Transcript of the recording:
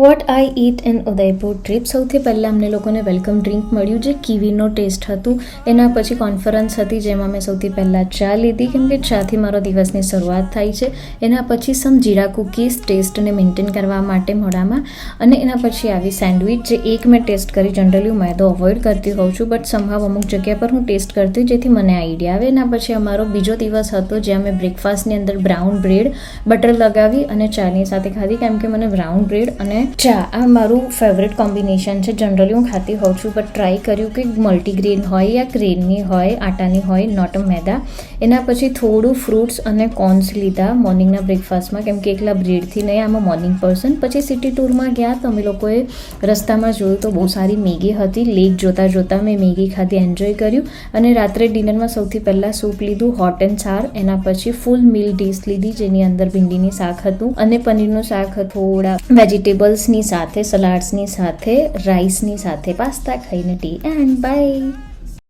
Vote I ate in Udaipur trip. સૌથી પહેલાં અમને લોકોને વેલકમ ડ્રિંક મળ્યું જે કીવીનો ટેસ્ટ હતું. એના પછી કોન્ફરન્સ હતી જેમાં મેં સૌથી પહેલાં ચા લીધી કેમ કે ચાથી મારો દિવસની શરૂઆત થાય છે. એના પછી સમ જીરા કૂકીઝ ટેસ્ટને મેન્ટેન કરવા માટે મોઢામાં, અને એના પછી આવી સેન્ડવિચ જે એક મેં ટેસ્ટ કરી. જનરલી હું મેદો અવોઇડ કરતી હોઉં છું બટ સમહાવ અમુક જગ્યા પર હું ટેસ્ટ કરતી જેથી મને આઈડિયા આવે. એના પછી અમારો બીજો દિવસ હતો જ્યાં મેં બ્રેકફાસ્ટની અંદર બ્રાઉન બ્રેડ બટર લગાવી અને ચાની સાથે ખાધી કેમ કે મને બ્રાઉન બ્રેડ અને ચા આ મારું ફેવરેટ કોમ્બિનેશન છે. જનરલી હું ખાતી હોઉં છું બટ ટ્રાય કર્યું કે મલ્ટીગ્રેન હોય યા ગ્રેનની હોય, આટાની હોય, નોટ મેદા. એના પછી થોડું ફ્રૂટ્સ અને કોર્ન્સ લીધા મોર્નિંગના બ્રેકફાસ્ટમાં કેમ કે એકલા બ્રેડથી નહીં, આમાં મોર્નિંગ પર્સન. પછી સિટી ટૂરમાં ગયા તો અમે લોકોએ રસ્તામાં જોયું તો બહુ સારી મેગી હતી. લેક જોતાં જોતાં મેં મેગી ખાધી, એન્જોય કર્યું. અને રાત્રે ડિનરમાં સૌથી પહેલાં સૂપ લીધું, હોટ એન્ડ સાર. એના પછી ફૂલ મીલ ડીશ લીધી જેની અંદર ભીંડીની શાક હતું અને પનીરનું શાક હતું, થોડા વેજીટેબલ્સની સાથે, સલાડ્સની સાથે, રાઈસની સાથે, પાસ્તા ખાઈને ટી એન્ડ બાય.